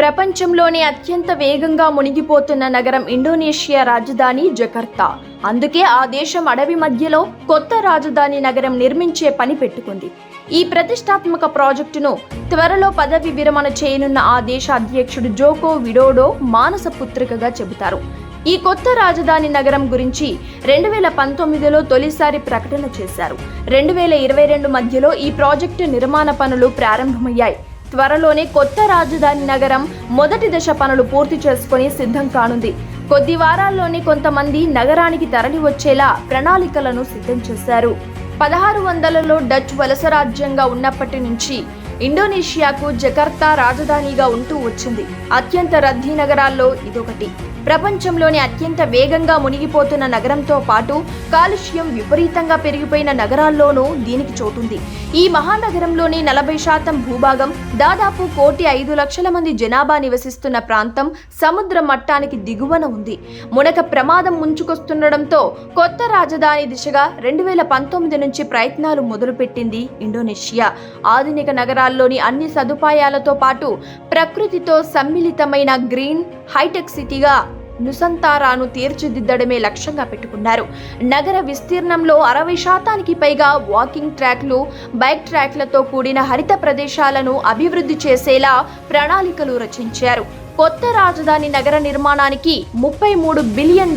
ప్రపంచంలోనే అత్యంత వేగంగా మునిగిపోతున్న నగరం ఇండోనేషియా రాజధాని జకర్తా. అందుకే ఆ దేశం అడవి మధ్యలో కొత్త రాజధాని నగరం నిర్మించే పని పెట్టుకుంది. ఈ ప్రతిష్టాత్మక ప్రాజెక్టును త్వరలో పదవి విరమణ చేయనున్న ఆ దేశ అధ్యక్షుడు జోకో విడోడో మానస పుత్రికగా చెబుతారు. ఈ కొత్త రాజధాని నగరం గురించి 2019లో తొలిసారి ప్రకటన చేశారు. 2022 మధ్యలో ఈ ప్రాజెక్టు నిర్మాణ పనులు ప్రారంభమయ్యాయి. త్వరలోనే కొత్త రాజధాని నగరం మొదటి దశ పనులు పూర్తి చేసుకుని సిద్ధం కానుంది. కొద్ది వారాల్లోనే కొంతమంది నగరానికి తరలి వచ్చేలా ప్రణాళికలను సిద్ధం చేశారు. 1600లో డచ్ వలస రాజ్యంగా ఉన్నప్పటి నుంచి ఇండోనేషియాకు జకర్తా రాజధానిగా ఉంటూ వచ్చింది. అత్యంత రద్దీ నగరాల్లో ఇదొకటి. ప్రపంచంలోని అత్యంత వేగంగా మునిగిపోతున్న నగరంతో పాటు కాలుష్యం విపరీతంగా పెరిగిపోయిన నగరాల్లోనూ దీనికి చోటుంది. ఈ మహానగరంలోని 40% భూభాగం, దాదాపు 1,05,00,000 మంది జనాభా నివసిస్తున్న ప్రాంతం సముద్ర మట్టానికి దిగువన ఉంది. మునక ప్రమాదం ముంచుకొస్తుండటంతో కొత్త రాజధాని దిశగా 2019 నుంచి ప్రయత్నాలు మొదలుపెట్టింది ఇండోనేషియా. ఆధునిక నగరాల్లోని అన్ని సదుపాయాలతో పాటు ప్రకృతితో సమ్మిళితమైన గ్రీన్ హైటెక్ సిటీగా నుసంతారాను తీర్చిదిద్దడమే లక్ష్యంగా పెట్టుకున్నారు. నగర విస్తీర్ణంలో 60% పైగా వాకింగ్ ట్రాక్లు, బైక్ ట్రాక్లతో కూడిన హరిత ప్రదేశాలను అభివృద్ధి చేసేలా ప్రణాళికలు రచించారు. కొత్త రాజధాని నగర నిర్మాణానికి $33 బిలియన్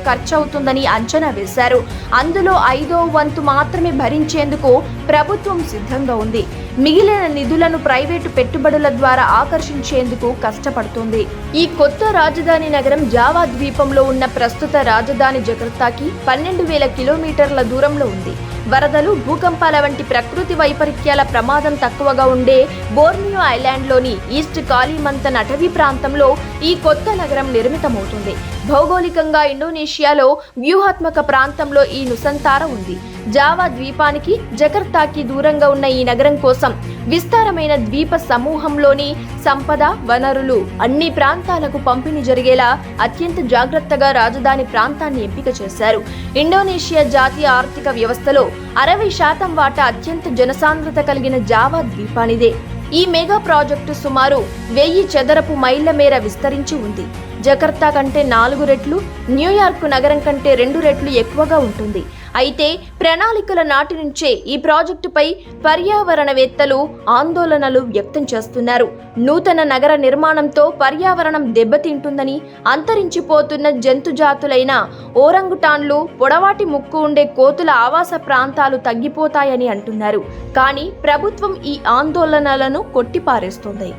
ఖర్చవుతుందని అంచనా వేశారు. అందులో 5వ వంతు మాత్రమే భరించేందుకు ప్రభుత్వం సిద్ధంగా ఉంది. మిగిలిన నిధులను ప్రైవేటు పెట్టుబడుల ద్వారా ఆకర్షించేందుకు కష్టపడుతోంది. ఈ కొత్త రాజధాని నగరం జావా ద్వీపంలో ఉన్న ప్రస్తుత రాజధాని జకర్తాకి 12,000 కిలోమీటర్ల దూరంలో ఉంది. వరదలు, భూకంపాల వంటి ప్రకృతి వైపరీత్యాల ప్రమాదం తక్కువగా ఉండే బోర్నియో ఐలాండ్లోని ఈస్ట్ కాలిమంతన్ అటవీ ప్రాంతంలో ఈ కొత్త నగరం నిర్మితమవుతుంది. భౌగోళికంగా ఇండోనేషియాలో వ్యూహాత్మక ప్రాంతంలో ఈ నుసంతార ఉంది. జావా ద్వీపానికి, జకర్తాకి దూరంగా ఉన్న ఈ నగరం కోసం విస్తారమైన ద్వీప సమూహంలోని సంపద, వనరులు అన్ని ప్రాంతాలకు పంపిణీ జరిగేలా అత్యంత జాగ్రత్తగా రాజధాని ప్రాంతాన్ని ఎంపిక చేశారు. ఇండోనేషియా జాతీయ ఆర్థిక వ్యవస్థలో 60% వాటా అత్యంత జనసాంద్రత కలిగిన జావా ద్వీపానిదే. ఈ మెగా ప్రాజెక్టు సుమారు 1000 చదరపు మైళ్ల మేర విస్తరించి ఉంది. జకర్తా కంటే 4 రెట్లు, న్యూయార్క్ నగరం కంటే 2 రెట్లు ఎక్కువగా ఉంటుంది. అయితే ప్రణాళికల నాటి నుంచే ఈ ప్రాజెక్టుపై పర్యావరణవేత్తలు ఆందోళనలు వ్యక్తం చేస్తున్నారు. నూతన నగర నిర్మాణంతో పర్యావరణం దెబ్బతింటుందని, అంతరించిపోతున్న జంతుజాతులైన ఓరంగుటాన్లు, పొడవాటి ముక్కు ఉండే కోతుల ఆవాస ప్రాంతాలు తగ్గిపోతాయని అంటున్నారు. కానీ ప్రభుత్వం ఈ ఆందోళనలను కొట్టిపారేస్తోంది.